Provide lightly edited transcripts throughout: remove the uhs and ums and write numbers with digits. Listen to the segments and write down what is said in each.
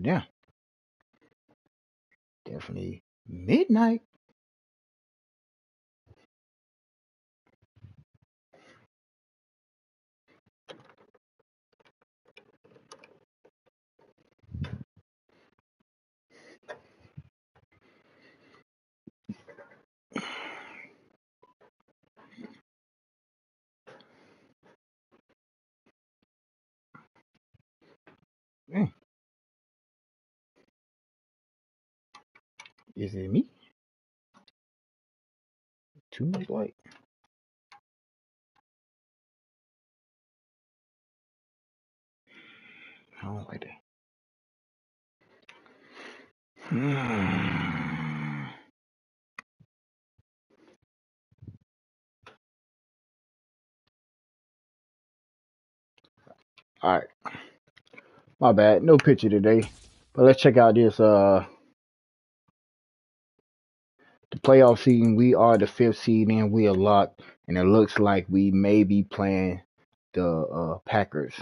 Damn. Definitely midnight. Mm. Is it me? Too much light. I don't like that. All right. My bad. No picture today. But let's check out this the playoff seeding. We are the 5th seed and we are locked. And it looks like we may be playing the Packers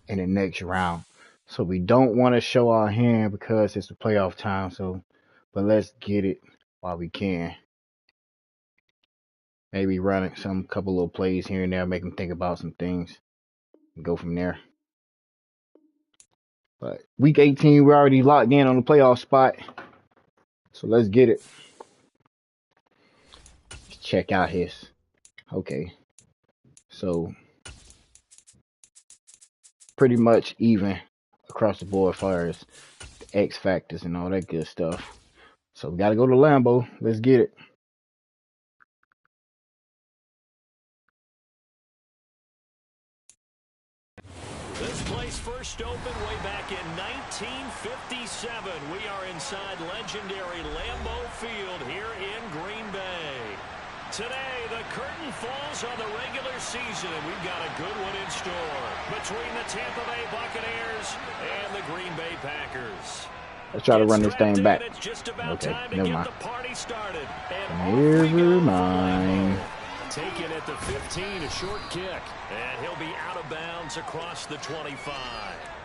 in the next round. So we don't want to show our hand because it's the playoff time. But let's get it while we can. Maybe run some couple little plays here and there, make them think about some things, and go from there. But week 18, we're already locked in on the playoff spot. So let's get it. Let's check out his. Okay. So pretty much even across the board as far as the X factors and all that good stuff. So we got to go to Lambeau. Let's get it. This place first opened way back in 1957. We are inside legendary Lambeau Field here in Green Bay. Today, the curtain falls on the regular season, and we've got a good one in store between the Tampa Bay Buccaneers and the Green Bay Packers. Let's try to run this thing back. Okay, never mind. Never mind. Taken at the 15, a short kick, and he'll be out of bounds across the 25.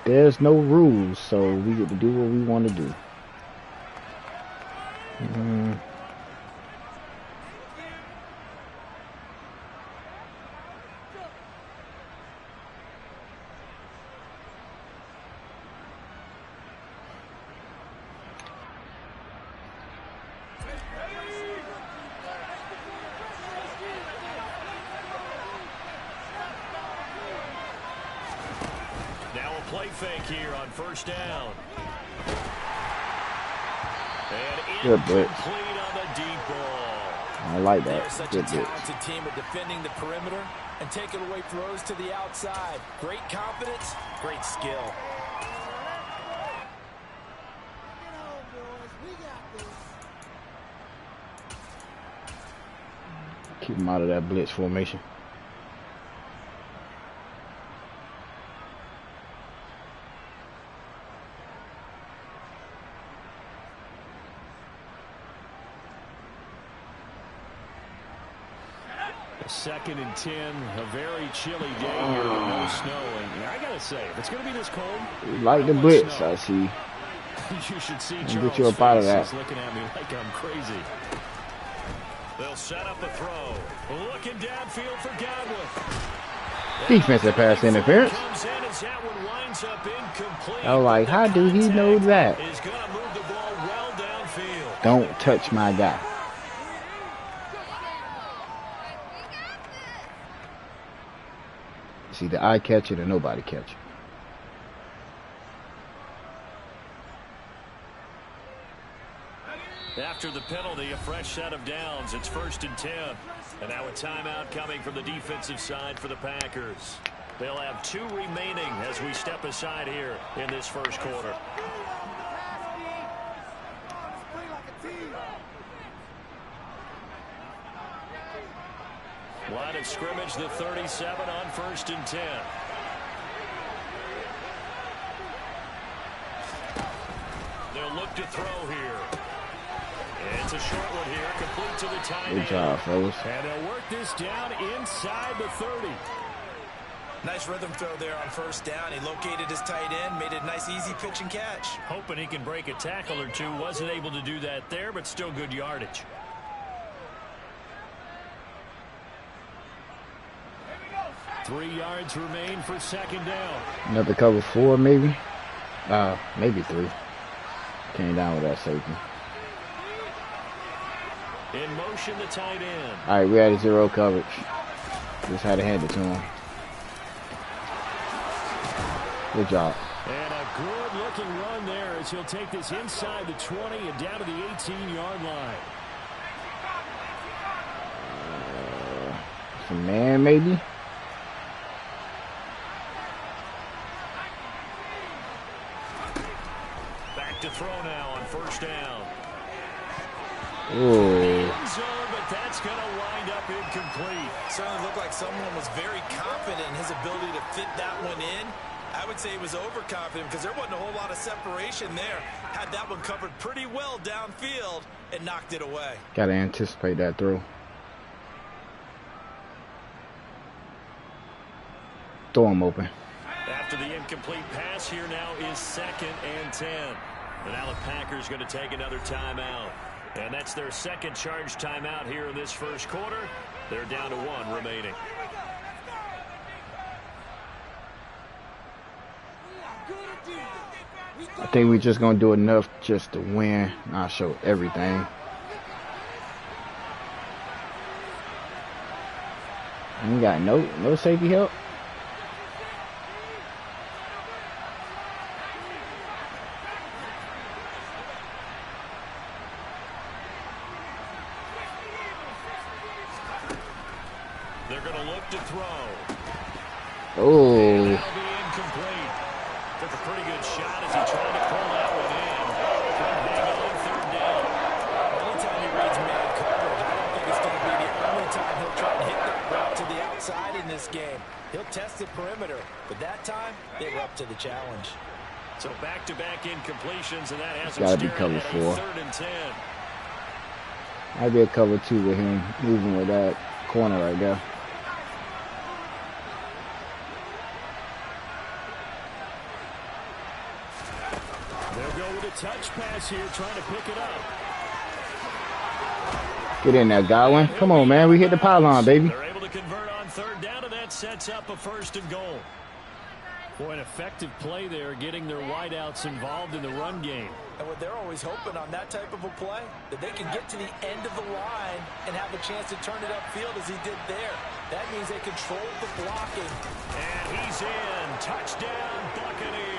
There's no rules, so we get to do what we want to do. Play fake here on first down. And good blitz. On the deep ball. I like that. They're such a talented team at defending the perimeter and taking away throws to the outside. Great confidence, great skill. Keep him out of that blitz formation. Second and 10, a very chilly day here with no snowing. I gotta say, if it's gonna be this cold, like the blitz, I see. You should see Charles get you up out of that. Looking at me like I'm crazy. They'll set up a throw. Looking downfield for Godwin. Defensive pass interference. I was like, how do he know that? Don't touch my guy. See, the eye catch it or nobody catch it. After the penalty, a fresh set of downs. It's 1st and 10. And now a timeout coming from the defensive side for the Packers. They'll have 2 remaining as we step aside here in this first quarter. Line of scrimmage, the 37 on 1st and 10. They'll look to throw here. It's a short one here, complete to the tight end. Good job, fellas. And they'll work this down inside the 30. Nice rhythm throw there on first down. He located his tight end, made it a nice, easy pitch and catch. Hoping he can break a tackle or two. Wasn't able to do that there, but still good yardage. Three yards remain for second down. Another cover 4, maybe. Maybe 3. Came down with that safety. In motion, the tight end. All right, we had a 0 coverage. Just had to hand it to him. Good job. And a good-looking run there as he'll take this inside the 20 and down to the 18-yard line. Some man, maybe. Back to throw now on first down. Ooh. End zone, but that's going to wind up incomplete. Certainly looked like someone was very confident in his ability to fit that one in. I would say he was overconfident because there wasn't a whole lot of separation there. Had that one covered pretty well downfield and knocked it away. Got to anticipate that throw. Throw him open. After the incomplete pass, here now is 2nd and 10. And now the Packers going to take another timeout. And that's their second charge timeout here in this first quarter. They're down to 1 remaining. I think we're just going to do enough just to win, not show everything. And we got no safety help. They're going to look to throw. Oh. And that'll be incomplete. Took a pretty good shot as he tried to pull that one in. Couldn't hang on 3rd down. Anytime he reads man coverage, I don't think it's going to be the only time he'll try and hit that route to the outside in this game. He'll test the perimeter, but that time they were up to the challenge. So back-to-back incompletions, and that has Gotta be cover 4. 3rd and 10. Might be a cover 2 with him moving with that corner right there. They'll go with a touch pass here, trying to pick it up. Get in there, Godwin. Come on, man. We hit the pylon, baby. They're able to convert on 3rd down, and that sets up a 1st and goal. Boy, an effective play there, getting their wideouts involved in the run game. And what they're always hoping on that type of a play, that they can get to the end of the line and have a chance to turn it upfield as he did there. That means they control the blocking. And he's in. Touchdown, Buccaneers.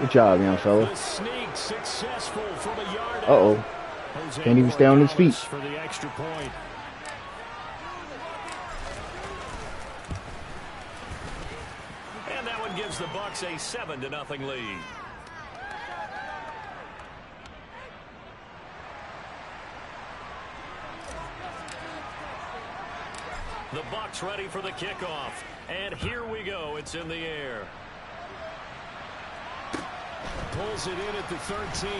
Good job, young fella. The sneak successful from a yard out. Uh-oh. Can't even stay on his feet. For the extra point. And that one gives the Bucs a 7-0 lead. The Bucs ready for the kickoff. And here we go. It's in the air. Pulls it in at the 13.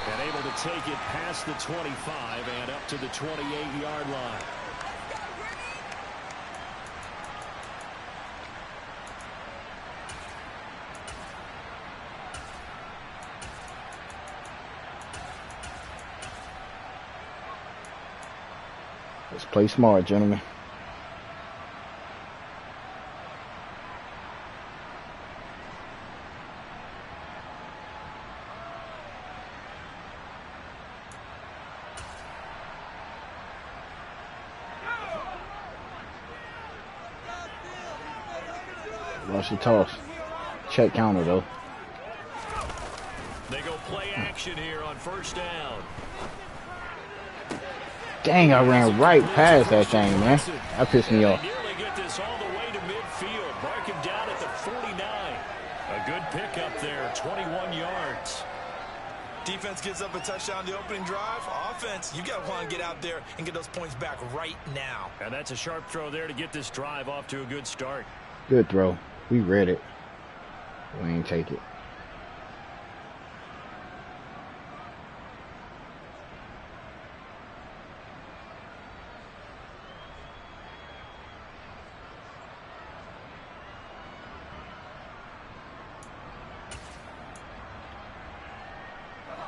And able to take it past the 25 and up to the 28-yard line. Let's play smart, gentlemen. Watch the toss. Check counter, though. They go play action here on 1st down. Dang, I ran right past that thing, man. That pissed me off. Nearly get this all the way to midfield. Mark him down at the 49. A good pickup there, 21 yards. Defense gives up a touchdown the opening drive. Offense, you got to want to get out there and get those points back right now. And that's a sharp throw there to get this drive off to a good start. Good throw. We read it. We ain't take it.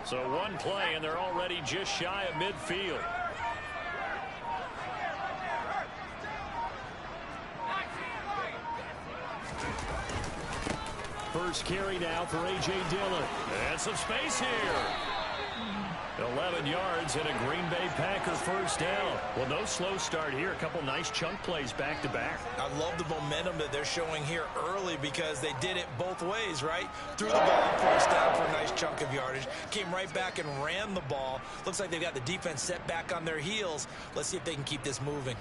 So one play, and they're already just shy of midfield. First carry now for A.J. Dillon. And some space here. 11 yards and a Green Bay Packer first down. Well, no slow start here. A couple nice chunk plays back-to-back. I love the momentum that they're showing here early because they did it both ways, right? Threw the ball on first down for a nice chunk of yardage. Came right back and ran the ball. Looks like they've got the defense set back on their heels. Let's see if they can keep this moving.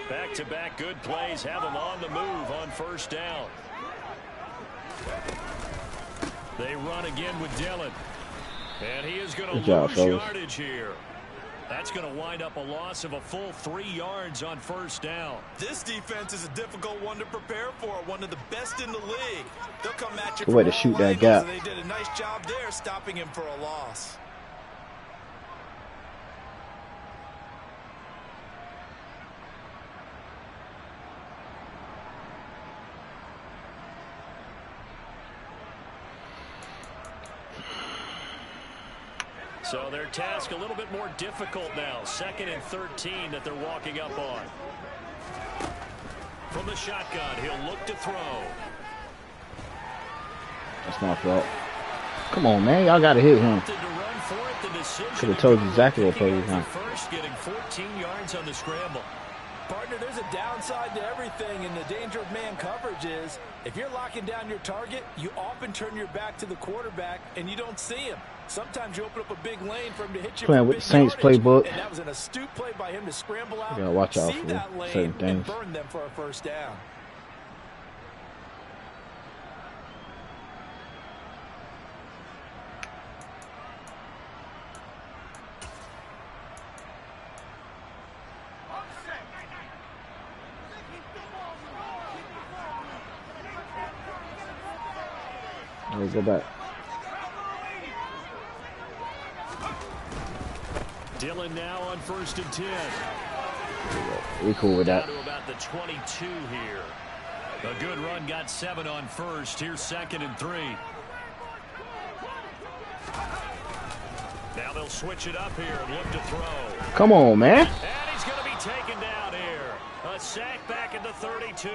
Back-to-back good plays have them on the move on first down. They run again with Dillon. And he is going to lose yardage here. That's going to wind up a loss of a full 3 yards on first down. This defense is a difficult one to prepare for, one of the best in the league. They'll come at you good way to shoot that gap. They did a nice job there stopping him for a loss. So their task a little bit more difficult now. 2nd and 13 that they're walking up on. From the shotgun, he'll look to throw. That's my fault. Come on, man. Y'all got to hit him. Could have told you exactly what play he was on. First, getting 14 yards on the scramble. Partner, there's a downside to everything, and the danger of man coverage is if you're locking down your target, you often turn your back to the quarterback and you don't see him. Sometimes you open up a big lane for him to hit you. Playing with the Saints playbook. And that was an astute play by him to scramble out, you gotta watch out see for that lane, certain things. and burn them for a first down. Let's go back. Dillon now on 1st and 10. We cool with that. Down to about the 22 here. A good run got 7 on first. Here's 2nd and 3. Now they'll switch it up here and look to throw. Come on, man. And he's going to be taken down here. A sack back at the 32.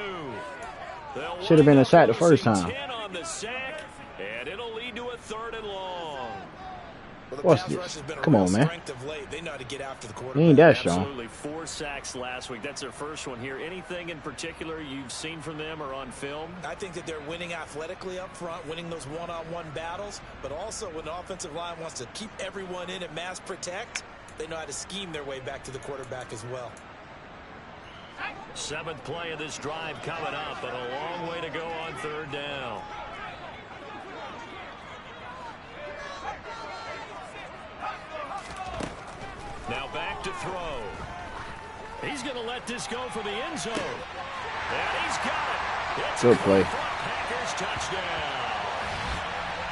Should have been a sack the first time. 10 on the sack, and it'll lead to a 3rd and long. Well, what's this? Come on, man. They know how to get after the He ain't that strong. Absolutely. 4 sacks last week. That's their first one here. Anything in particular you've seen from them or on film? I think that they're winning athletically up front, winning those one-on-one battles, but also when the offensive line wants to keep everyone in and mass protect, they know how to scheme their way back to the quarterback as well. 7th play of this drive coming up, but a long way to go on 3rd down. Now back to throw. He's going to let this go for the end zone. And he's got it. It's good play. Packers touchdown.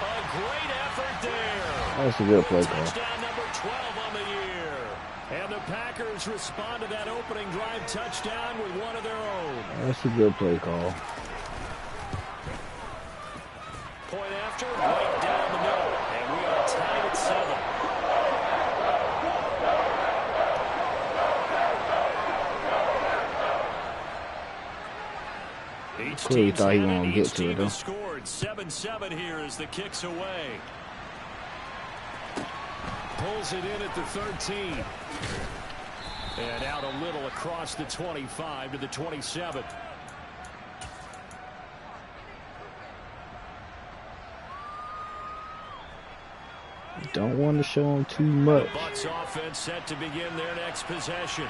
A great effort there. That's a good play call. Touchdown number 12 on the year. And the Packers respond to that opening drive touchdown with one of their own. That's a good play call. Point after, right down the middle. And we are tied at 7. Clearly thought he won't get to it, though. Scored 7-7 here as the kick's away. Pulls it in at the 13. And out a little across the 25 to the 27. Don't want to show him too much. The Bucs offense set to begin their next possession.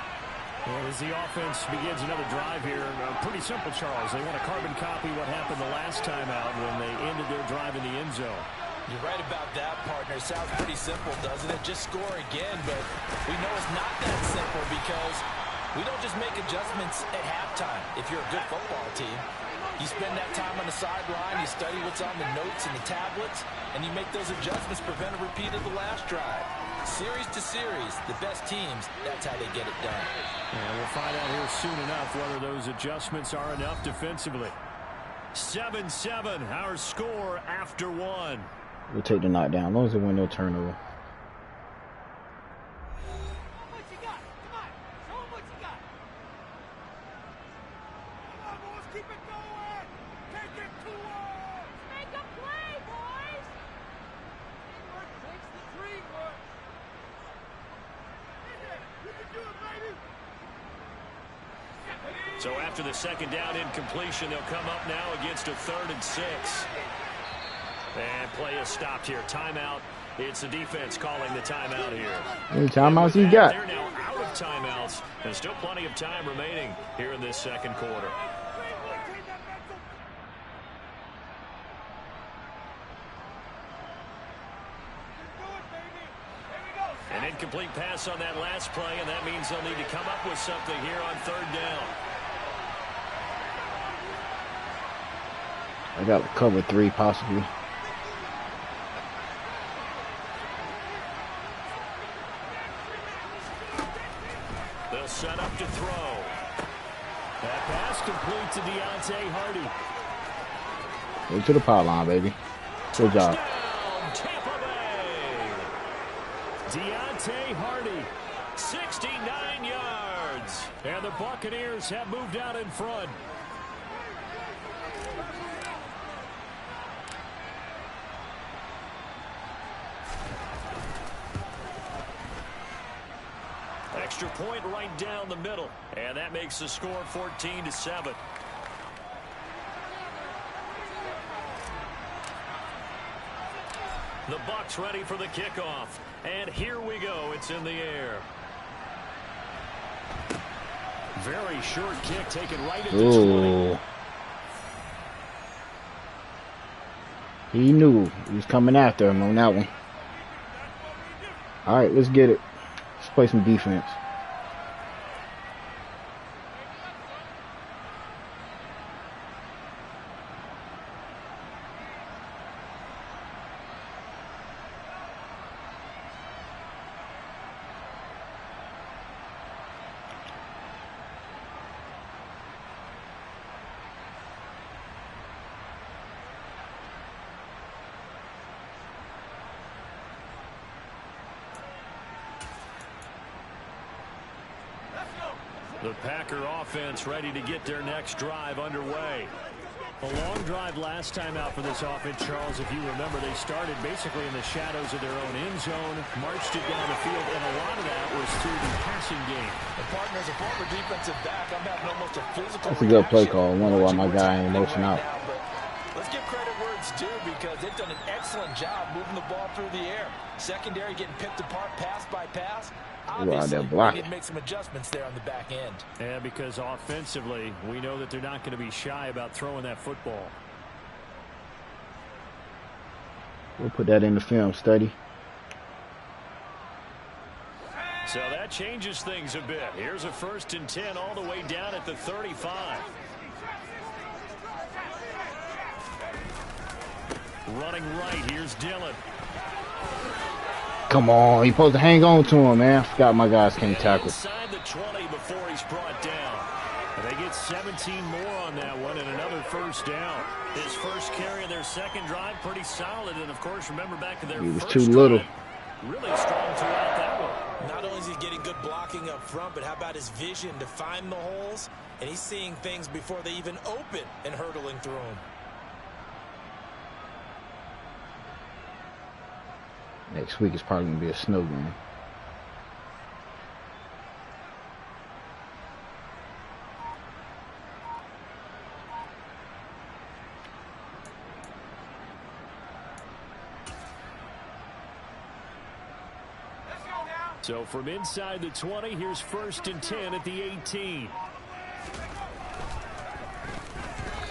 Well, as the offense begins another drive here, pretty simple, Charles. They want to carbon copy what happened the last time out when they ended their drive in the end zone. You're right about that, partner. Sounds pretty simple, doesn't it? Just score again, but we know it's not that simple because we don't just make adjustments at halftime if you're a good football team. You spend that time on the sideline, you study what's on the notes and the tablets, and you make those adjustments, prevent a repeat of the last drive. Series to series, the best teams, that's how they get it done. And we'll find out here soon enough whether those adjustments are enough defensively. 7-7, our score after one. We'll take the knockdown as long as it win no turnover. So after the second down incompletion, they'll come up now against a 3rd and 6. And play is stopped here. Timeout. It's the defense calling the timeout here. How many timeouts you got? They're now out of timeouts. And still plenty of time remaining here in this second quarter. An incomplete pass on that last play, and that means they'll need to come up with something here on 3rd down. I got to cover 3 possibly. They'll set up to throw. That pass complete to Deontay Hardy. Go to the power line, baby. Good job. Touchdown, Tampa Bay. Deontay Hardy, 69 yards. And the Buccaneers have moved out in front. Extra point right down the middle, and that makes the score 14-7. The Bucs ready for the kickoff, and here we go. It's in the air. Very short kick taken right at the 20. He knew he was coming after him on that one. All right, let's get it. Let's play some defense. The Packer offense ready to get their next drive underway. A long drive last time out for this offense, Charles. If you remember, they started basically in the shadows of their own end zone, marched it down the field, and a lot of that was through the passing game. The partner's a former defensive back. I'm having almost a physical That's a good play reaction. call. I wonder why my guy ain't motion out. Let's give credit where it's due because they've done an excellent job moving the ball through the air. Secondary getting picked apart pass by pass. Obviously, they need to make some adjustments there on the back end. Yeah, because offensively, we know that they're not going to be shy about throwing that football. We'll put that in the film study. So that changes things a bit. Here's a 1st and 10 all the way down at the 35. Running right, here's Dillon. Come on, he's supposed to hang on to him, man. I forgot my guys can't tackle. Inside the 20 before he's brought down. And they get 17 more on that one and another 1st down. His first carry of their second drive, pretty solid. And, of course, remember back to their He was first too little. drive, really strong throughout that one. Not only is he getting good blocking up front, but how about his vision to find the holes? And he's seeing things before they even open and hurtling through them. Next week is probably going to be a snow game. So from inside the 20, here's 1st and 10 at the 18.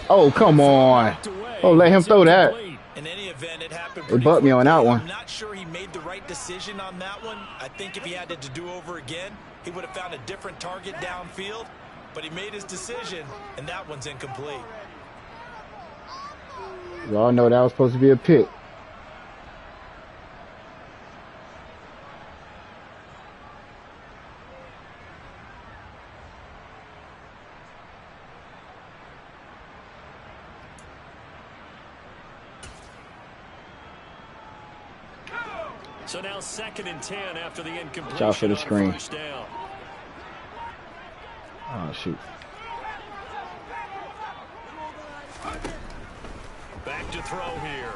Oh, come on. Oh, let him throw that. In any event, it happened. It butt me on that one. I'm not sure he made the right decision on that one. I think if he had to do over again, he would have found a different target downfield. But he made his decision, and that one's incomplete. You all know that was supposed to be a pick. So now 2nd and 10 after the incompletion. Watch out for the screen. First down. Oh, shoot. Back to throw here.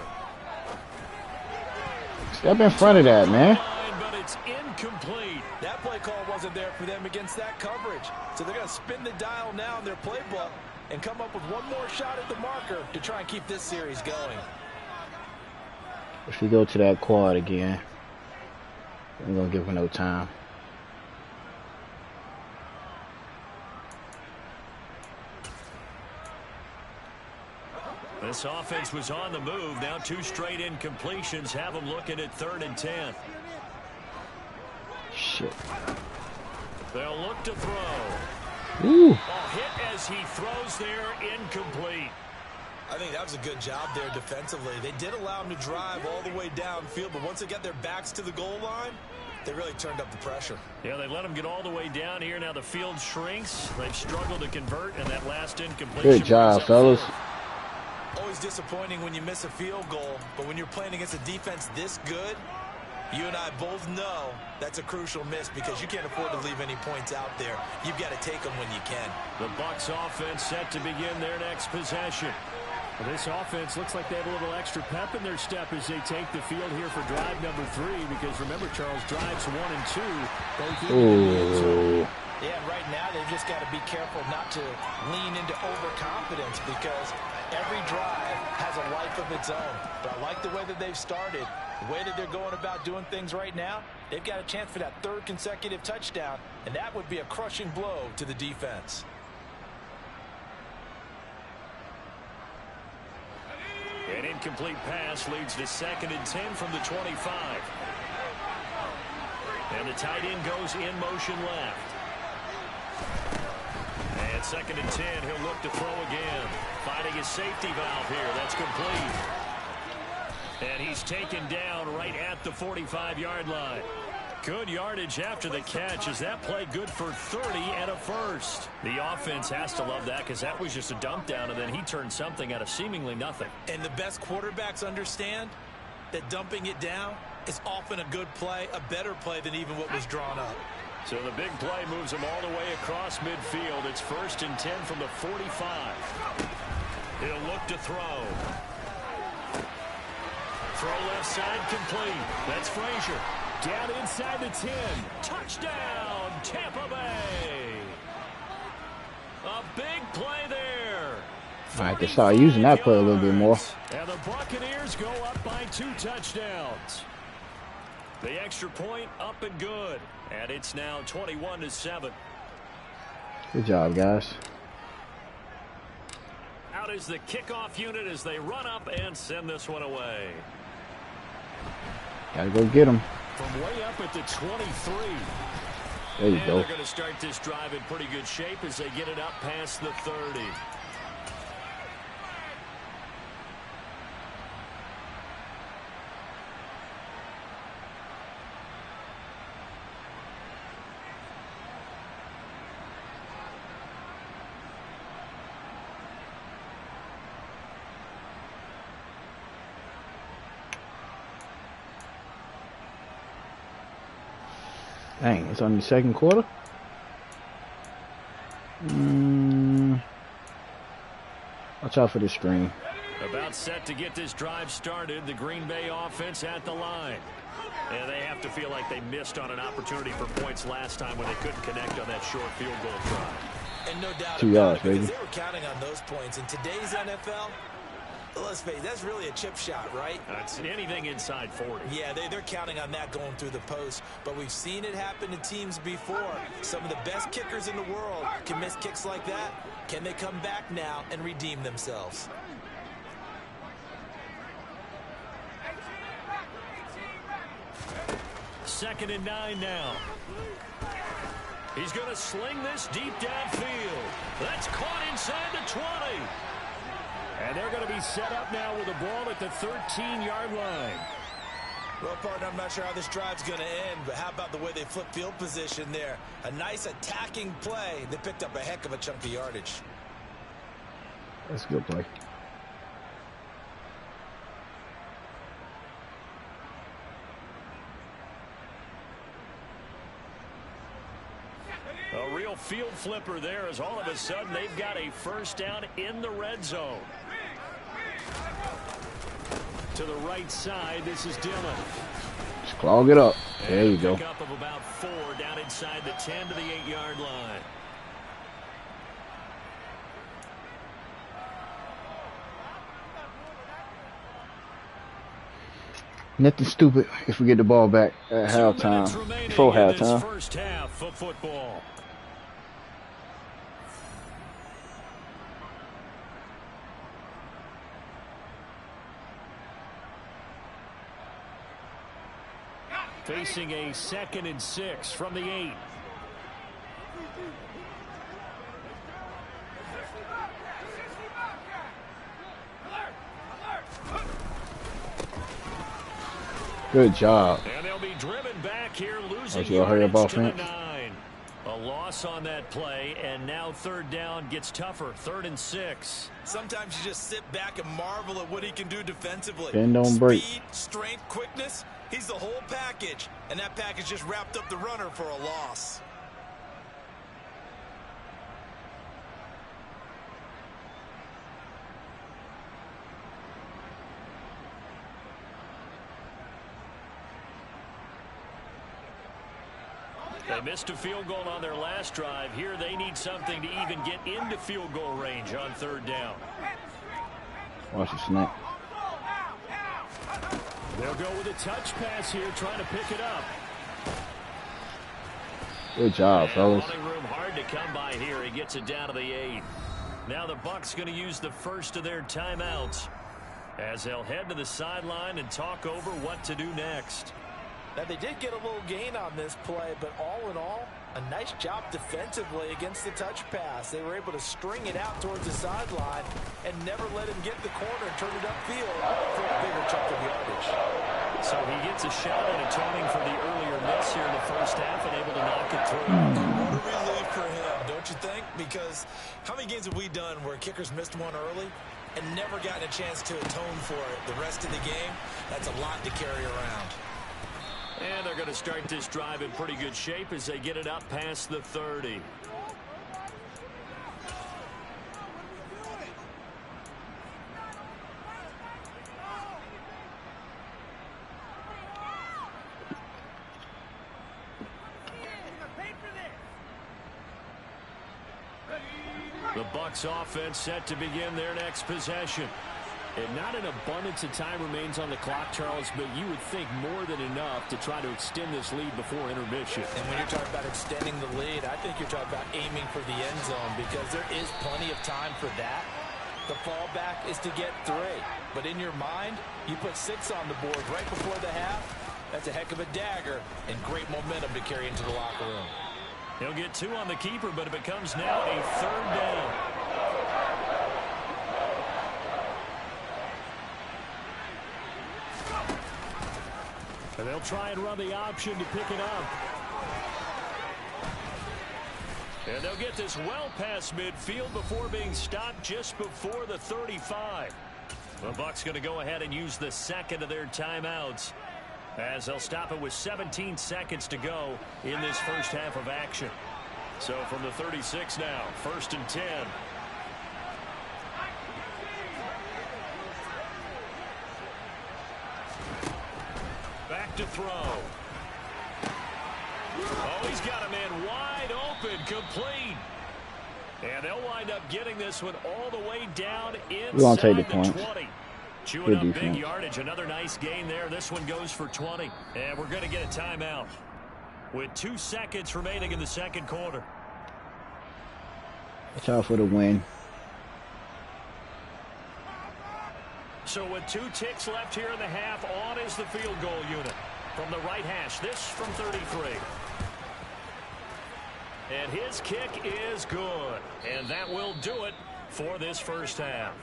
Step in front of that, man. But it's incomplete. That play call wasn't there for them against that coverage. So they're going to spin the dial now in their playbook and come up with one more shot at the marker to try and keep this series going. If we go to that quad again, I'm going to give him no time. This offense was on the move. Now 2 straight incompletions have them looking at 3rd and 10. Shit. They'll look to throw. Ooh. A hit as he throws there, incomplete. I think that was a good job there defensively. They did allow him to drive all the way downfield, but once they got their backs to the goal line, they really turned up the pressure. Yeah, they let him get all the way down here. Now the field shrinks. They've struggled to convert, and that last incompletion. Good job, fellas. Always disappointing when you miss a field goal, but when you're playing against a defense this good, you and I both know that's a crucial miss because you can't afford to leave any points out there. You've got to take them when you can. The Bucs offense set to begin their next possession. Well, this offense looks like they have a little extra pep in their step as they take the field here for drive number 3, because remember, Charles, drives 1 and 2 both in the end zone. Yeah, right now they've just got to be careful not to lean into overconfidence because every drive has a life of its own. But I like the way that they've started, the way that they're going about doing things right now. They've got a chance for that 3rd consecutive touchdown, and that would be a crushing blow to the defense. An incomplete pass leads to 2nd and 10 from the 25. And the tight end goes in motion left. And 2nd and 10, he'll look to throw again. Finding his safety valve here. That's complete. And he's taken down right at the 45-yard line. Good yardage after the catch. Is that play good for 30 and a first? The offense has to love that because that was just a dump down, and then he turned something out of seemingly nothing. And the best quarterbacks understand that dumping it down is often a good play, a better play than even what was drawn up. So the big play moves him all the way across midfield. It's 1st and 10 from the 45. He'll look to throw. Throw left side complete. That's Frazier. Down inside the 10. Touchdown, Tampa Bay. A big play there. I can start using that play a little bit more. And the Buccaneers go up by 2 touchdowns. The extra point up and good. And it's now 21-7. Good job, guys. Out is the kickoff unit as they run up and send this one away. Gotta go get them. From way up at the 23. There you and go. They're going to start this drive in pretty good shape as they get it up past the 30. Dang, it's on the 2nd quarter. Watch out for this screen. About set to get this drive started. The Green Bay offense at the line. And they have to feel like they missed on an opportunity for points last time when they couldn't connect on that short field goal try. And no doubt 2 about yards, it, because baby. they were counting on those points. In today's NFL, let's face it, that's really a chip shot, right? That's anything inside 40. Yeah, they're counting on that going through the post. But we've seen it happen to teams before. Some of the best kickers in the world can miss kicks like that. Can they come back now and redeem themselves? Second and 9 now. He's going to sling this deep downfield. That's caught inside the 20. And they're going to be set up now with the ball at the 13-yard line. Well, partner, I'm not sure how this drive's going to end, but how about the way they flip field position there? A nice attacking play. They picked up a heck of a chunk of yardage. That's a good play. A real field flipper there as all of a sudden they've got a first down in the red zone. To the right side, this is Dillon. Just clog it up. There you go. Pickup of about 4 down inside the 10 to the 8-yard line. Nothing stupid if we get the ball back at halftime. Before halftime. First half of football. Facing a 2nd and 6 from the 8. Good job. And they'll be driven back here, losing hurry up yardage to the offense. 9. A loss on that play, and now 3rd down gets tougher. 3rd and 6. Sometimes you just sit back and marvel at what he can do defensively. Bend, don't break. Speed, strength, quickness. He's the whole package, and that package just wrapped up the runner for a loss. They missed a field goal on their last drive. Here they need something to even get into field goal range on 3rd down. Watch the snap. They'll go with a touch pass here, trying to pick it up. Good job, fellas. Running room hard to come by here. He gets it down to the 8. Now the Bucs going to use the first of their timeouts as they'll head to the sideline and talk over what to do next. Now, they did get a little gain on this play, but all in all, a nice job defensively against the touch pass. They were able to string it out towards the sideline and never let him get the corner and turn it upfield for a bigger chunk of yardage. So he gets a shot at atoning for the earlier miss here in the first half and able to knock it through. What a relief for him, don't you think? Because how many games have we done where kickers missed one early and never gotten a chance to atone for it the rest of the game? That's a lot to carry around. And they're going to start this drive in pretty good shape as they get it up past the 30. The Bucs offense set to begin their next possession. And not an abundance of time remains on the clock, Charles, but you would think more than enough to try to extend this lead before intermission. And when you're talking about extending the lead, I think you're talking about aiming for the end zone because there is plenty of time for that. The fallback is to get 3. But in your mind, you put 6 on the board right before the half. That's a heck of a dagger and great momentum to carry into the locker room. He'll get 2 on the keeper, but it becomes now a 3rd down. And they'll try and run the option to pick it up. And they'll get this well past midfield before being stopped just before the 35. The Bucs going to go ahead and use the second of their timeouts as they'll stop it with 17 seconds to go in this first half of action. So from the 36 now, 1st and 10. Back to throw. Oh, he's got a man wide open, complete. And they'll wind up getting this one all the way down inside take the the points. 20. Chewing Good up defense. big yardage. Another nice gain there. This one goes for 20. And we're going to get a timeout with 2 seconds remaining in the second quarter. Watch out for the win. So with 2 ticks left here in the half, on is the field goal unit from the right hash. This from 33. And his kick is good. And that will do it for this first half.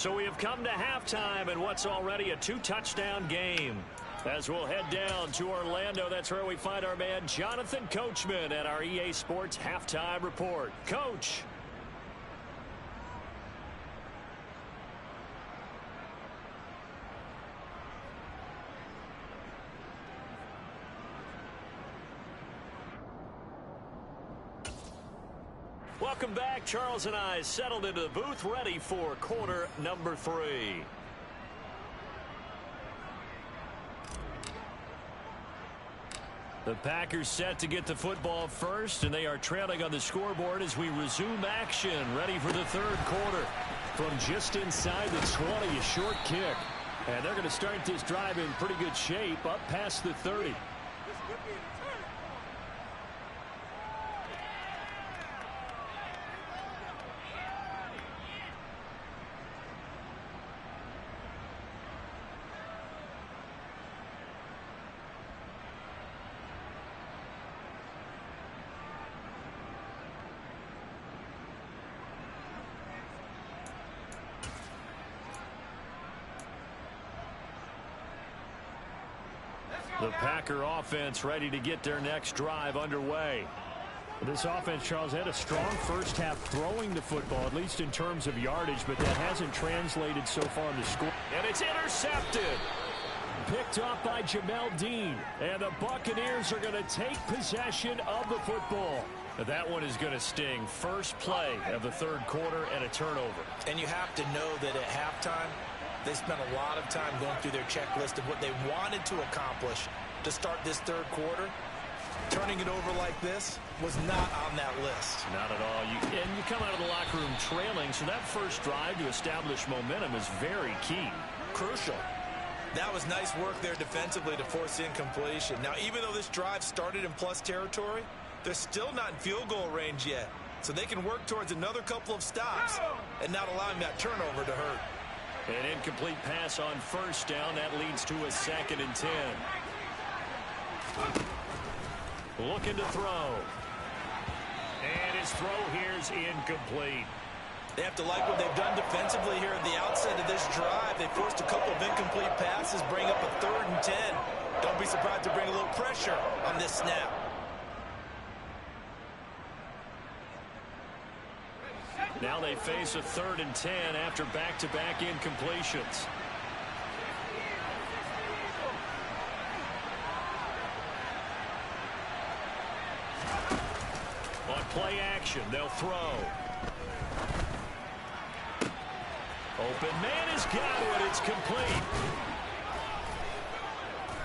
So we have come to halftime in what's already a 2-touchdown game. As we'll head down to Orlando, that's where we find our man Jonathan Coachman at our EA Sports Halftime Report. Coach. Welcome back. Charles and I settled into the booth, ready for quarter number 3. The Packers set to get the football first, and they are trailing on the scoreboard as we resume action, ready for the third quarter. From just inside the 20, a short kick. And they're going to start this drive in pretty good shape, up past the 30. The Packer offense ready to get their next drive underway. This offense, Charles, had a strong first half throwing the football, at least in terms of yardage, but that hasn't translated so far in the score. And it's intercepted. Picked off by Jamel Dean. And the Buccaneers are going to take possession of the football. That one is going to sting. First play of the third quarter and a turnover. And you have to know that at halftime, they spent a lot of time going through their checklist of what they wanted to accomplish to start this third quarter. Turning it over like this was not on that list. Not at all. And you come out of the locker room trailing, so that first drive to establish momentum is very key. Crucial. That was nice work there defensively to force incompletion. Now, even though this drive started in plus territory, they're still not in field goal range yet. So they can work towards another couple of stops and not allowing that turnover to hurt. An incomplete pass on first down. That leads to a 2nd and 10. Looking to throw. And his throw here is incomplete. They have to like what they've done defensively here at the outset of this drive. They forced a couple of incomplete passes, bring up a 3rd and 10. Don't be surprised to bring a little pressure on this snap. Now they face a 3rd and 10 after back-to-back incompletions. On play action, they'll throw. Open man has got it. It's complete.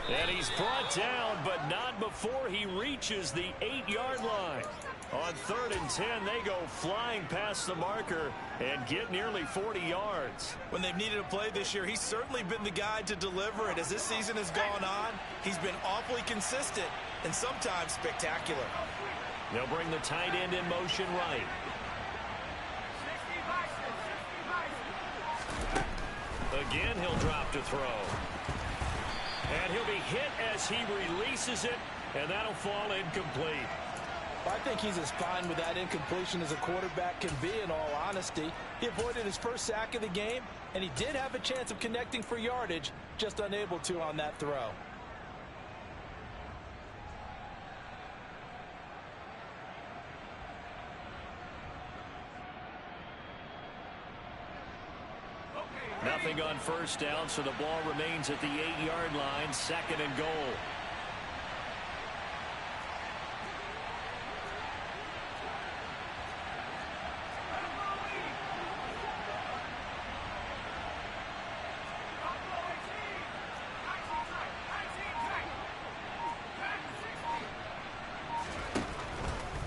And he's brought down, but not before he reaches the 8-yard line. On 3rd and 10, they go flying past the marker and get nearly 40 yards. When they've needed a play this year, he's certainly been the guy to deliver it. As this season has gone on, he's been awfully consistent and sometimes spectacular. They'll bring the tight end in motion right. Again, he'll drop to throw. And he'll be hit as he releases it, and that'll fall incomplete. I think he's as fine with that incompletion as a quarterback can be, in all honesty. He avoided his first sack of the game, and he did have a chance of connecting for yardage, just unable to on that throw. Nothing on first down, so the ball remains at the 8-yard line, 2nd and goal.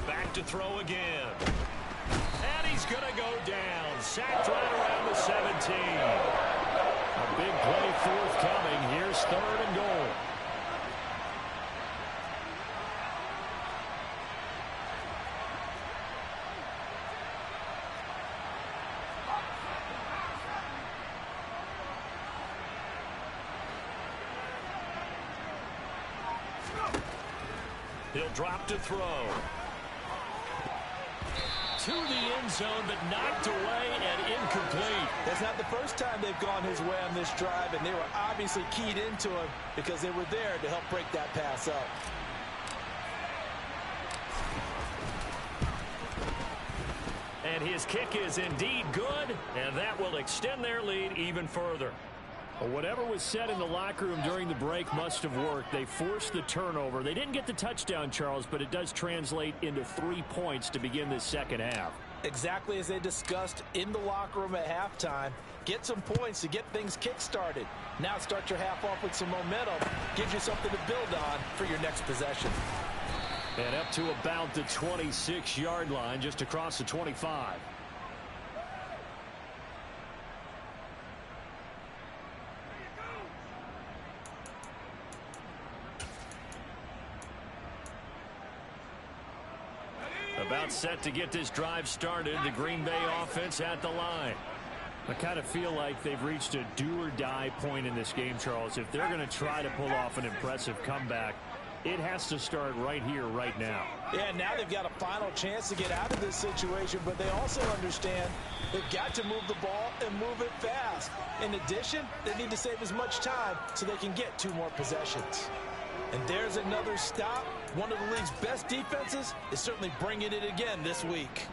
Back to throw again. And he's going to go down. Sacked right around the 17. A big play forthcoming. Here's 3rd and goal. He'll drop to throw. to the end zone, but knocked away and incomplete. That's not the first time they've gone his way on this drive, and they were obviously keyed into him because they were there to help break that pass up. And his kick is indeed good, and that will extend their lead even further. Well, whatever was said in the locker room during the break must have worked. They forced the turnover. They didn't get the touchdown, Charles, but it does translate into 3 points to begin this second half. Exactly as they discussed in the locker room at halftime. Get some points to get things kick-started. Now start your half off with some momentum. Gives you something to build on for your next possession. And up to about the 26-yard line, just across the 25. About set to get this drive started. The Green Bay offense at the line. I kind of feel like they've reached a do-or-die point in this game, Charles. If they're going to try to pull off an impressive comeback, it has to start right here, right now. Yeah, now they've got a final chance to get out of this situation, but they also understand they've got to move the ball and move it fast. In addition, they need to save as much time so they can get 2 more possessions. And there's another stop. One of the league's best defenses is certainly bringing it again this week.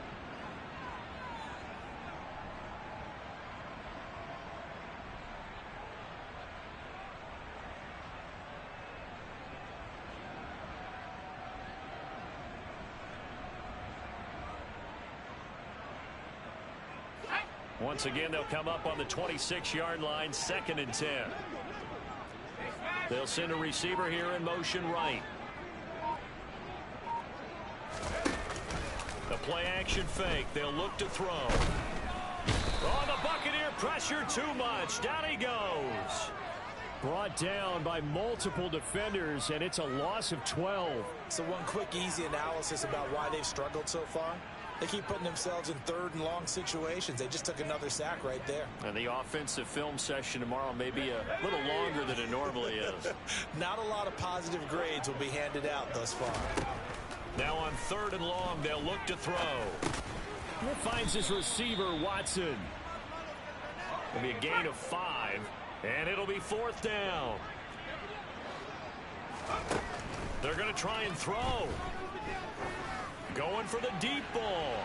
Once again, they'll come up on the 26-yard line, 2nd and 10. They'll send a receiver here in motion right. The play-action fake. They'll look to throw. Oh, the Buccaneer pressure too much. Down he goes. Brought down by multiple defenders, and it's a loss of 12. So one quick, easy analysis about why they've struggled so far. They keep putting themselves in 3rd and long situations. They just took another sack right there. And the offensive film session tomorrow may be a little longer than it normally is. Not a lot of positive grades will be handed out thus far. Now on 3rd and long, they'll look to throw. It finds his receiver, Watson. It'll be a gain of 5, and it'll be 4th down. They're going to try and throw. Going for the deep ball.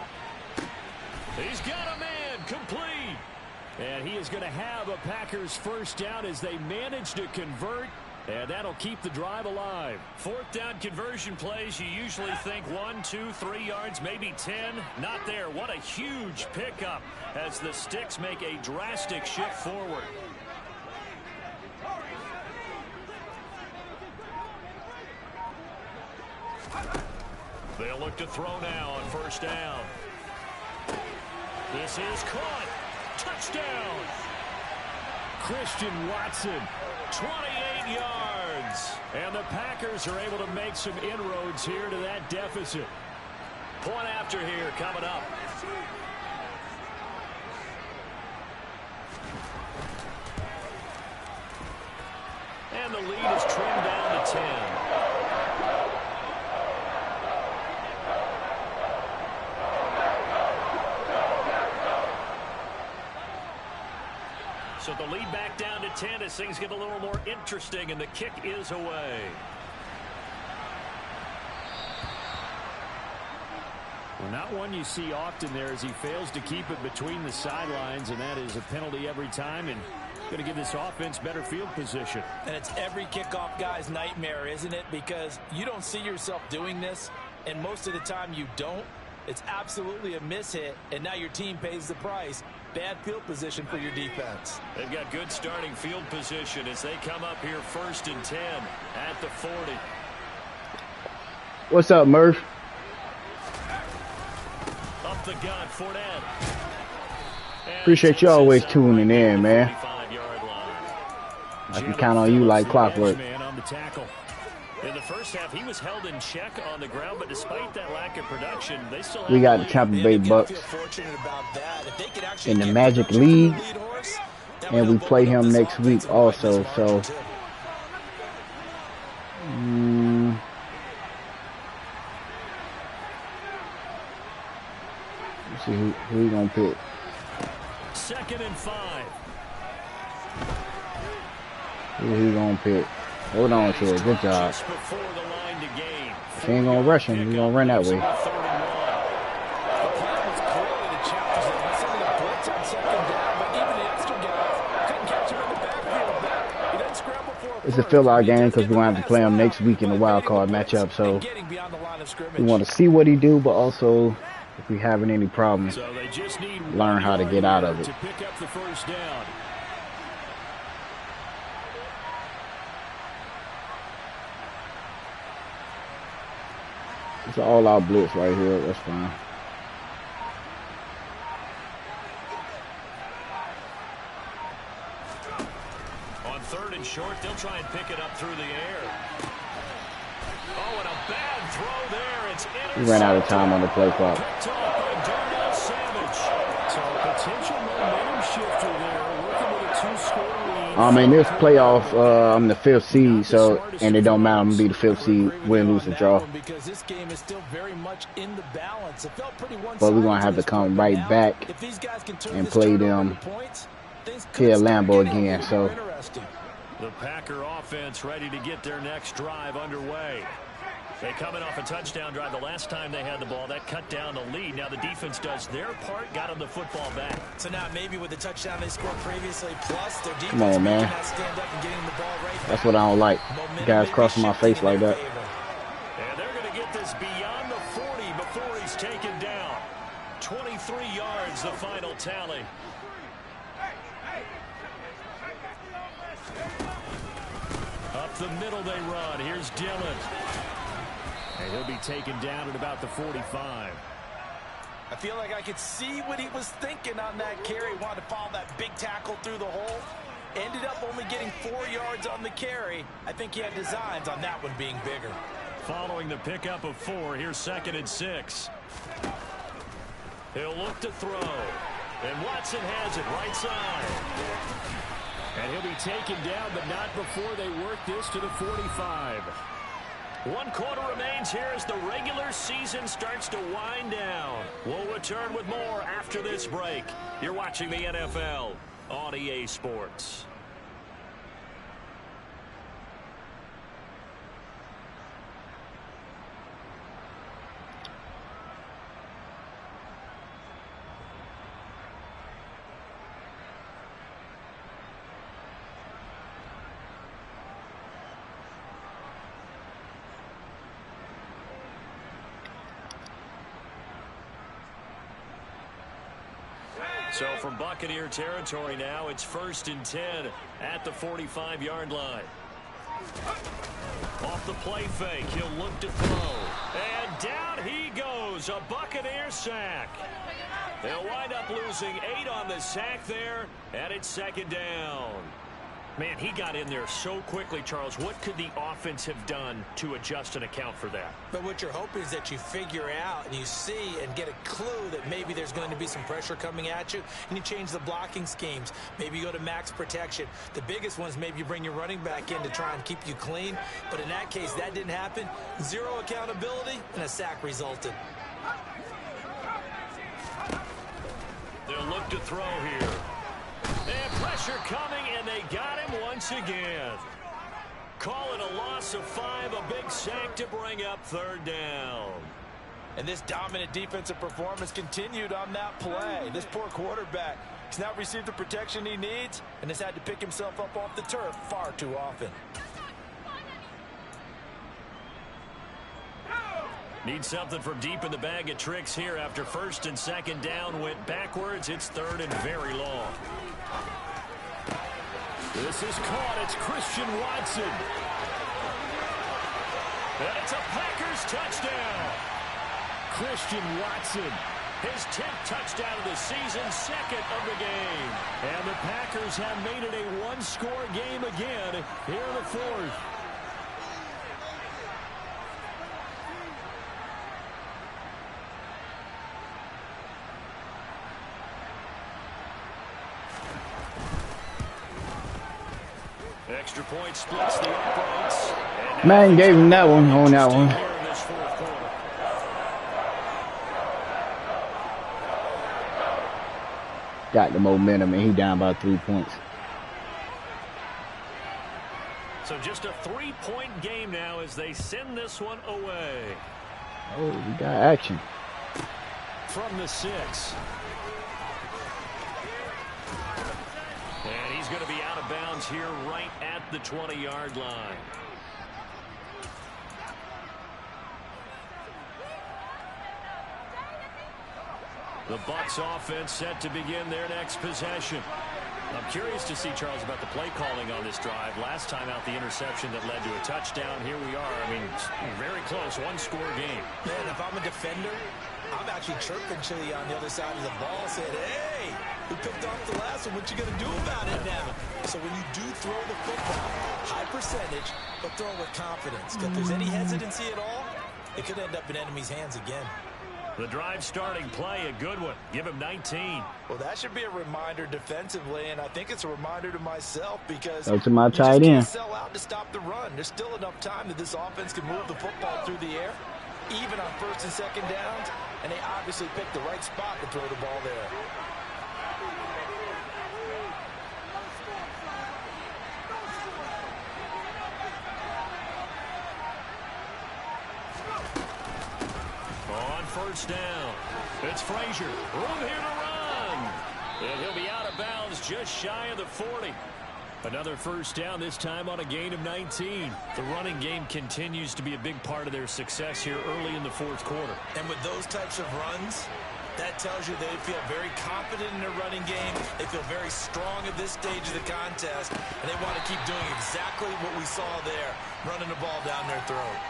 He's got a man, complete. And he is going to have a Packers first down as they manage to convert. And that'll keep the drive alive. 4th down conversion plays, you usually think 1, 2, 3 yards, maybe 10. Not there. What a huge pickup as the Sticks make a drastic shift forward. They'll look to throw now on 1st down. This is caught. Touchdown. Christian Watson, 28 yards. And the Packers are able to make some inroads here to that deficit. Point after here coming up. And the lead is trimmed down to 10. So the lead back down to 10 as things get a little more interesting, and the kick is away. Well, not one you see often there as he fails to keep it between the sidelines, and that is a penalty every time, and going to give this offense better field position. And it's every kickoff guy's nightmare, isn't it? Because you don't see yourself doing this, and most of the time you don't. It's absolutely a mishit, and now your team pays the price. Bad field position for your defense. They've got good starting field position as they come up here 1st and 10 at the 40. What's up, Murph? Up the gut, Fournette. Appreciate you always tuning in, man. I can count on you like clockwork. Man on the tackle. In the first half, he was held in check on the ground, but despite that lack of production, they still have We got the Tampa Bay Bucks in the Magic League, and we play him next week also. So, See who he gonna pick. 2nd and 5. Who he gonna pick? Hold on to it. Good job. Just before the line to gain. He ain't gonna rush him. He's gonna run that way. The plan was clearly to challenge them by sending a blitz on 2nd down, but even the extra guys couldn't catch him in the backfield. He didn't scramble for a It's a fill-out game because we're gonna have to play him next week in the wild card matchup. So we want to see what he do, but also if we having any problems, so they just need learn how to get out of it. to pick up the 1st down. It's an all-out blitz right here. That's fine. On 3rd and short, they'll try and pick it up through the air. Oh, and a bad throw there. It's He ran out of time on the play clock. picked off by Darnell Savage. So a potential momentum shifter there, working with a 2-score lead. In this playoff, I'm the 5th seed, so and it don't matter. I'm gonna be the 5th seed, win, lose, or draw. Because this game is still very much in the balance. It felt pretty one-sided. But we're gonna have to come right back if these guys can turn and this play turnover them into points, things could here at start Lambeau getting a again. little So more interesting. The Packer offense ready to get their next drive underway. They coming off a touchdown drive the last time they had the ball. That cut down the lead. Now the defense does their part, got them the football back. So now maybe with the touchdown they scored previously, plus their defense Come on, man. making that stand up and getting the ball right back. that's what I don't like. Momentum Guys may be crossing my shifting face in like their that. favor. And they're going to get this beyond the 40 before he's taken down. 23 yards, the final tally. Up the middle they run. Here's Dillon. And he'll be taken down at about the 45. I feel like I could see what he was thinking on that carry. Wanted to follow that big tackle through the hole. Ended up only getting 4 yards on the carry. I think he had designs on that one being bigger. Following the pickup of 4, here's 2nd and 6. He'll look to throw. And Watson has it right side. And he'll be taken down, but not before they work this to the 45. 1 quarter remains here as the regular season starts to wind down. We'll return with more after this break. You're watching the NFL on EA Sports. So from Buccaneer territory now, it's 1st and 10 at the 45-yard line. Off the play fake, he'll look to throw. And down he goes, a Buccaneer sack. They'll wind up losing 8 on the sack there, and it's 2nd down. Man, he got in there so quickly, Charles. What could the offense have done to adjust and account for that? But what you're hoping is that you figure out and you see and get a clue that maybe there's going to be some pressure coming at you, and you change the blocking schemes. Maybe you go to max protection. The biggest ones, maybe you bring your running back in to try and keep you clean. But in that case, that didn't happen. 0 accountability, and a sack resulted. They'll look to throw here. And pressure coming, and they got him once again. Call it a loss of 5, a big sack to bring up 3rd down. And this dominant defensive performance continued on that play. This poor quarterback has now received the protection he needs and has had to pick himself up off the turf far too often. Need something from deep in the bag of tricks here after 1st and 2nd down went backwards. It's 3rd and very long. This is caught. It's Christian Watson. And it's a Packers touchdown. Christian Watson, his 10th touchdown of the season, 2nd of the game. And the Packers have made it a 1-score game again here in the 4th. Extra point splits the uprights. Man gave him that one on that one. got the momentum, and he down by 3 points. So just a 3-point game now as they send this one away. Oh, we got action. From the 6. And he's going to be out of bounds here right at the 20-yard line. The Bucs offense set to begin their next possession. I'm curious to see, Charles, about the play calling on this drive. Last time out, the interception that led to a touchdown. Here we are. I mean, very close, one-score game. Man, if I'm a defender, I'm actually chirping Chili on the other side of the ball, saying, hey, we picked off the last one. What you going to do about it now? So when you do throw the football, high percentage, but throw it with confidence. If there's any hesitancy at all, it could end up in enemy's hands again. The drive starting play, a good one. Give him 19. Well, that should be a reminder defensively, and I think it's a reminder to myself because Go to my you tight just end. can't sell out to stop the run. There's still enough time that this offense can move the football through the air, even on 1st and 2nd downs, and they obviously picked the right spot to throw the ball there. On 1st down, it's Frazier. Room here to run. And he'll be out of bounds just shy of the 40. Another 1st down, this time on a gain of 19. The running game continues to be a big part of their success here early in the 4th quarter. And with those types of runs, that tells you they feel very confident in their running game. They feel very strong at this stage of the contest, and they want to keep doing exactly what we saw there, running the ball down their throat.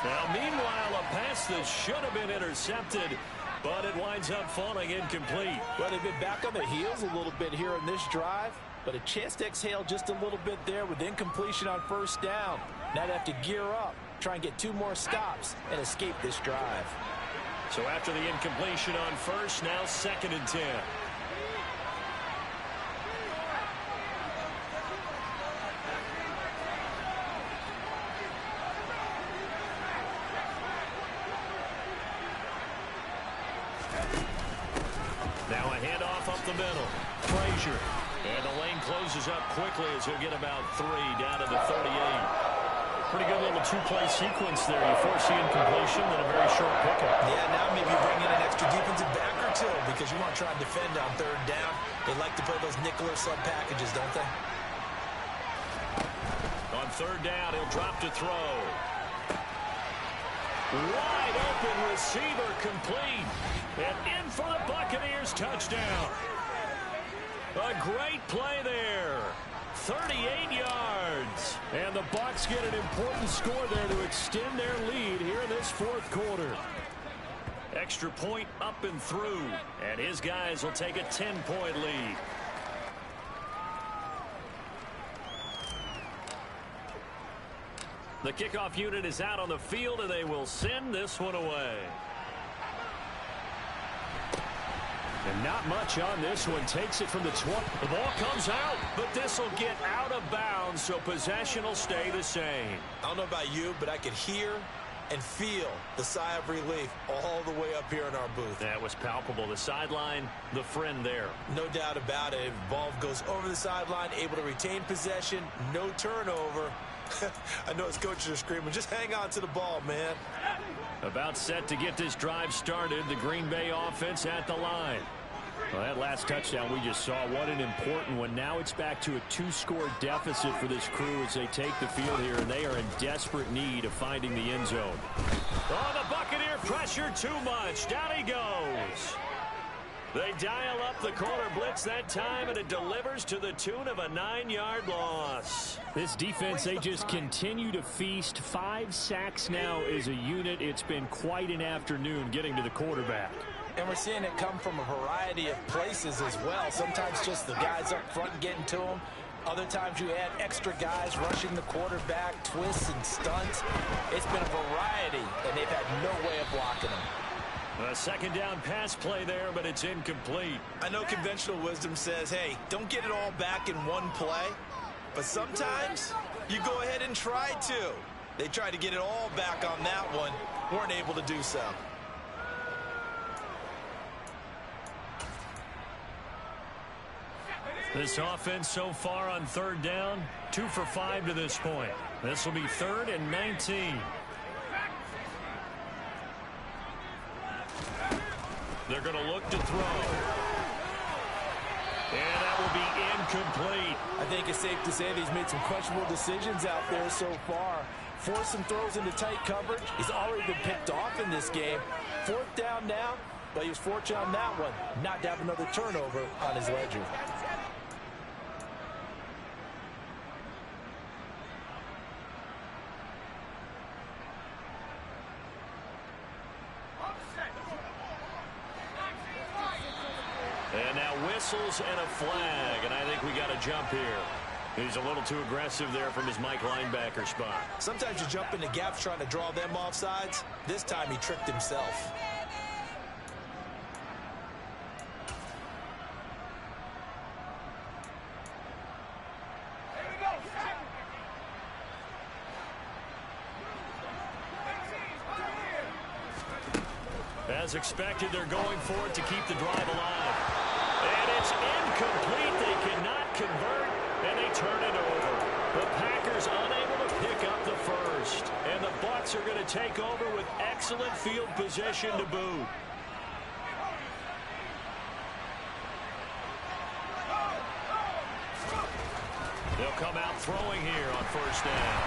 Now, meanwhile, a pass that should have been intercepted, but it winds up falling incomplete. Well, they've been back on their heels a little bit here on this drive, but a chance to exhale just a little bit there with incompletion on 1st down. Now they have to gear up, try and get 2 more stops, and escape this drive. So after the incompletion on 1st, now 2nd and 10. Now a handoff up the middle. Frazier. And the lane closes up quickly as he'll get about 3 down to the 38. Pretty good little 2-play sequence there. You foresee incompletion, then a very short pickup. Yeah, now maybe you bring in an extra defensive back or 2 because you want to try and defend on 3rd down. They like to play those nickel or sub packages, don't they? On 3rd down, he'll drop to throw. Wide open receiver complete. And in for the Buccaneers touchdown. A great play there. 38 yards. And the Bucs get an important score there to extend their lead here in this 4th quarter. Extra point up and through. And his guys will take a 10-point lead. The kickoff unit is out on the field, and they will send this one away. And not much on this one. Takes it from the 20. The ball comes out, but this will get out of bounds, so possession will stay the same. I don't know about you, but I could hear and feel the sigh of relief all the way up here in our booth. That was palpable. The sideline, the friend there. No doubt about it. Ball goes over the sideline, able to retain possession, no turnover. I know his coaches are screaming, just hang on to the ball, man. About set to get this drive started. The Green Bay offense at the line. Well, that last touchdown we just saw, what an important one. Now it's back to a 2-score deficit for this crew as they take the field here, and they are in desperate need of finding the end zone. Oh, the Buccaneer pressure too much. Down he goes. They dial up the corner blitz that time, and it delivers to the tune of a 9-yard loss. This defense, they just continue to feast. 5 sacks now as a unit. It's been quite an afternoon getting to the quarterback. And we're seeing it come from a variety of places as well. Sometimes just the guys up front getting to him. Other times you add extra guys rushing the quarterback, twists and stunts. It's been a variety, and they've had no way of blocking him. A 2nd down pass play there, but it's incomplete. I know conventional wisdom says, hey, don't get it all back in one play. But sometimes you go ahead and try to. They tried to get it all back on that one. Weren't able to do so. This offense so far on third down, 2 for 5 to this point. This will be 3rd and 19. They're going to look to throw. And that will be incomplete. I think it's safe to say that he's made some questionable decisions out there so far. Forced some throws into tight coverage. He's already been picked off in this game. 4th down now, but he was fortunate on that one not to have another turnover on his ledger. And now whistles and a flag, and I think we got a jump here. He's a little too aggressive there from his Mike linebacker spot. Sometimes you jump into gaps trying to draw them off sides. This time he tricked himself. As expected, they're going for it to keep the drive alive. And it's incomplete. They cannot convert, and they turn it over. The Packers unable to pick up the first. And the Bucs are going to take over with excellent field position to boot. They'll come out throwing here on 1st down.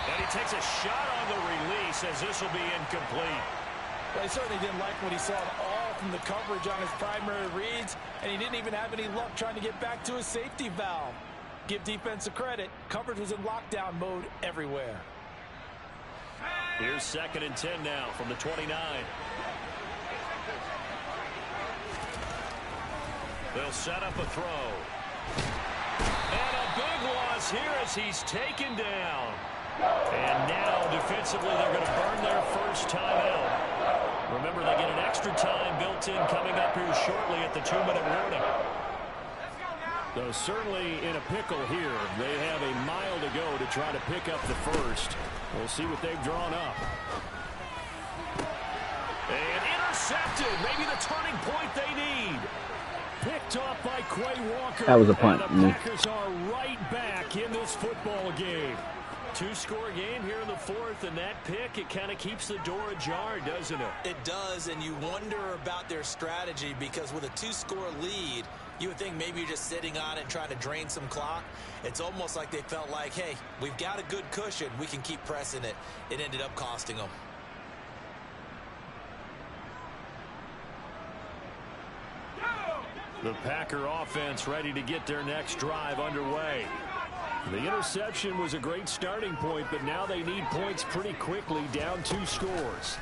And he takes a shot on the release as this will be incomplete. Well, he certainly didn't like what he saw at all from the coverage on his primary reads, and he didn't even have any luck trying to get back to his safety valve. Give defense a credit. Coverage was in lockdown mode everywhere. Here's 2nd and 10 now from the 29. They'll set up a throw. And a big loss here as he's taken down. And now defensively they're going to burn their first timeout. Remember, they get an extra time built in coming up here shortly at the 2-minute warning. Though certainly in a pickle here. They have a mile to go to try to pick up the first. We'll see what they've drawn up. And intercepted. Maybe the turning point they need. Picked off by Quay Walker. That was a punt. And the Packers are right back in this football game. 2-score game here in the 4th, and that pick, it kind of keeps the door ajar, doesn't it? It does, and you wonder about their strategy because with a 2-score lead, you would think maybe you're just sitting on it and trying to drain some clock. It's almost like they felt like, hey, we've got a good cushion. We can keep pressing it. It ended up costing them. The Packer offense ready to get their next drive underway. The interception was a great starting point, but now they need points pretty quickly, down 2 scores.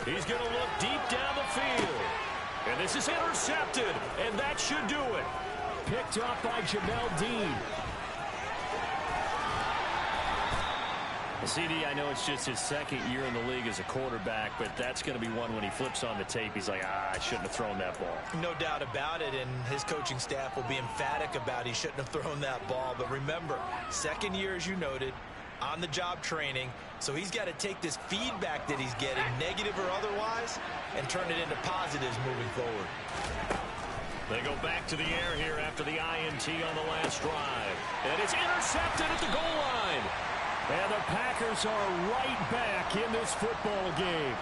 He's going to look deep down the field. And this is intercepted, and that should do it. Picked off by Jamel Dean. CD, I know it's just his 2nd year in the league as a quarterback, but that's going to be one when he flips on the tape. He's like, I shouldn't have thrown that ball. No doubt about it, and his coaching staff will be emphatic about he shouldn't have thrown that ball. But remember, 2nd year, as you noted, on-the-job training, so he's got to take this feedback that he's getting, negative or otherwise, and turn it into positives moving forward. They go back to the air here after the INT on the last drive. And it's intercepted at the goal line. And the Packers are right back in this football game.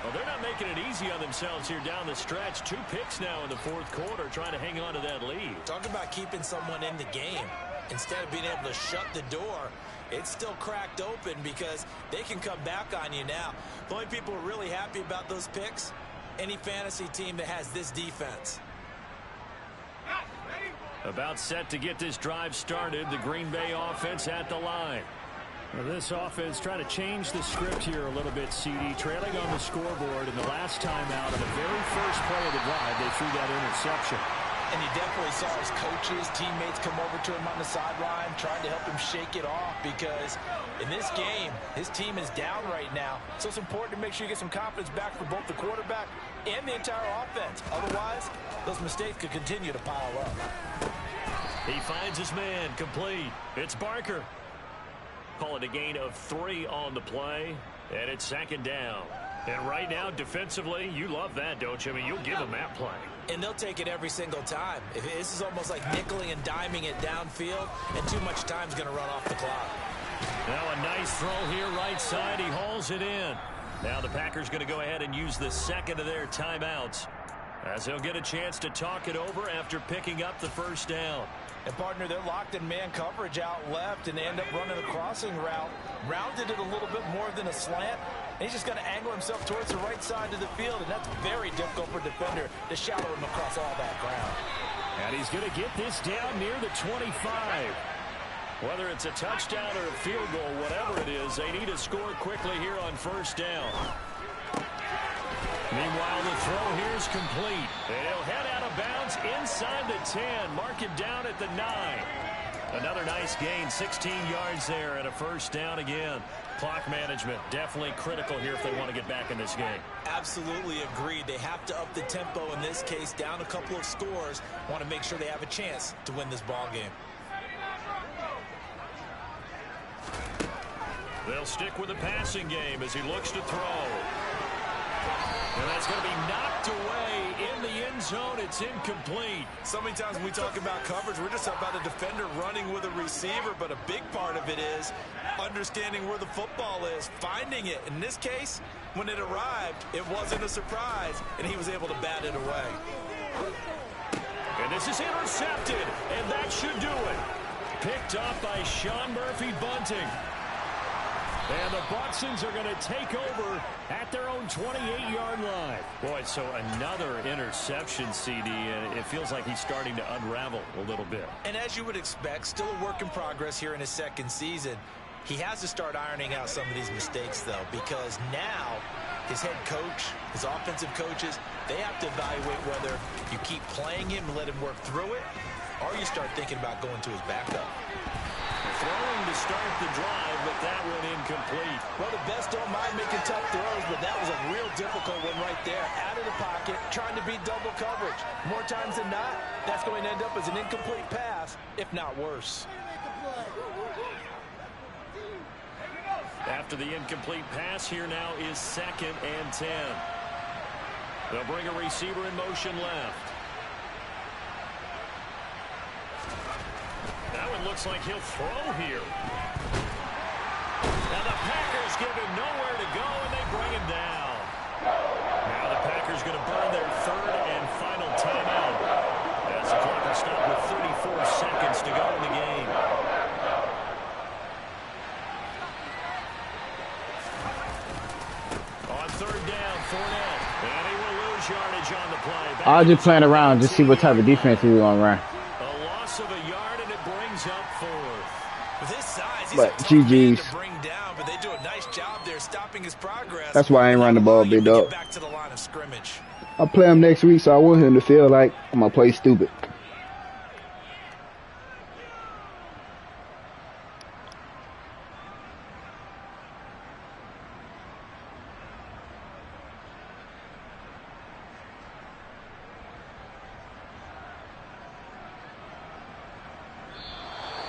Well, they're not making it easy on themselves here down the stretch. 2 picks now in the 4th quarter, trying to hang on to that lead. Talk about keeping someone in the game. Instead of being able to shut the door, it's still cracked open because they can come back on you now. The only people who are really happy about those picks, any fantasy team that has this defense. About set to get this drive started, the Green Bay offense at the line. Well, this offense trying to change the script here a little bit, CD. Trailing on the scoreboard, and the last time out of the very first play of the drive, they threw that interception. And he definitely saw his coaches, teammates come over to him on the sideline, trying to help him shake it off because in this game, his team is down right now. So it's important to make sure you get some confidence back for both the quarterback and the entire offense. Otherwise, those mistakes could continue to pile up. He finds his man, complete. It's Barker. Call it a gain of 3 on the play, and it's 2nd down. And right now, defensively, you love that, don't you? I mean, you'll give him that play. And they'll take it every single time. This is almost like nickeling and diming it downfield, and too much time's going to run off the clock. Now a nice throw here right side. He hauls it in. Now the Packers going to go ahead and use the second of their timeouts, as they'll get a chance to talk it over after picking up the first down. And, partner, they're locked in man coverage out left, and they end up running a crossing route. Rounded it a little bit more than a slant. And he's just going to angle himself towards the right side of the field, and that's very difficult for a defender to shadow him across all that ground. And he's going to get this down near the 25. Whether it's a touchdown or a field goal, whatever it is, they need to score quickly here on first down. Meanwhile, the throw here is complete. And he'll head out of bounds inside the 10. Mark him down at the 9. Another nice gain, 16 yards there, and a first down again. Clock management, definitely critical here if they want to get back in this game. Absolutely agreed. They have to up the tempo in this case, down a couple of scores. Want to make sure they have a chance to win this ball game. They'll stick with the passing game as he looks to throw. And that's going to be knocked away in the end zone. It's incomplete. So many times when we talk about coverage, we're just about a defender running with a receiver, but a big part of it is understanding where the football is, finding it. In this case, when it arrived, it wasn't a surprise, and he was able to bat it away. And this is intercepted, and that should do it. Picked up by Sean Murphy-Bunting. And the Bucksons are going to take over at their own 28-yard line. Boy, so another interception, CD, and it feels like he's starting to unravel a little bit. And as you would expect, still a work in progress here in his second season. He has to start ironing out some of these mistakes, though, because now his head coach, his offensive coaches, they have to evaluate whether you keep playing him and let him work through it, or you start thinking about going to his backup. Throwing to start the drive, but that one incomplete. Well, the best don't mind making tough throws, but that was a real difficult one right there. Out of the pocket, trying to beat double coverage. More times than not, that's going to end up as an incomplete pass, if not worse. After the incomplete pass, here now is 2nd and 10. They'll bring a receiver in motion left. That one looks like he'll throw here. Now the Packers give him nowhere to go, and they bring him down. Now the Packers going to burn their 3rd and final timeout, as the clock will stop with 34 seconds to go in the game. On 3rd down, Fournette. And he will lose yardage on the play. I was just playing around to see what type of defense we were going to run. A loss of a yard, and it brings up 4th. With his size, he's But a tough man GG's. to bring down, but they do a nice job there stopping his progress. That's why I ain't run the ball big up. Back to the line of scrimmage. I'll play him next week, so I want him to feel like I'm going to play stupid.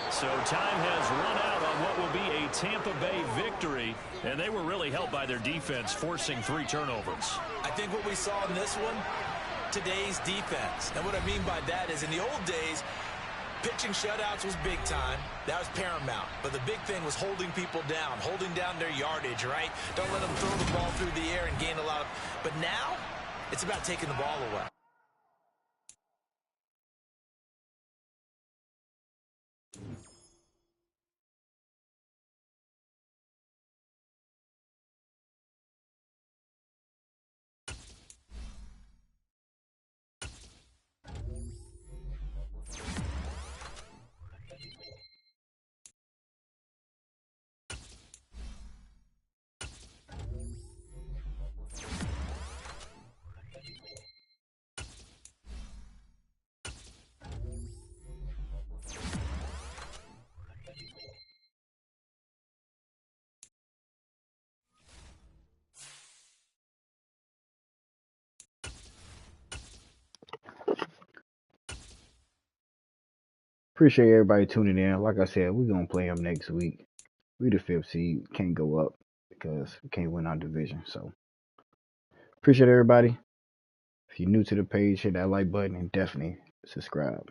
So time has run out on what will be a Tampa Bay victory, and they were really helped by their defense, forcing 3 turnovers. I think what we saw in this one, today's defense. And what I mean by that is in the old days, pitching shutouts was big time. That was paramount. But the big thing was holding people down, holding down their yardage, right? Don't let them throw the ball through the air and gain a lot of... But now, it's about taking the ball away. Appreciate everybody tuning in. Like I said, we're going to play them next week. We the 5th seed. Can't go up because we can't win our division. So, appreciate everybody. If you're new to the page, hit that like button and definitely subscribe.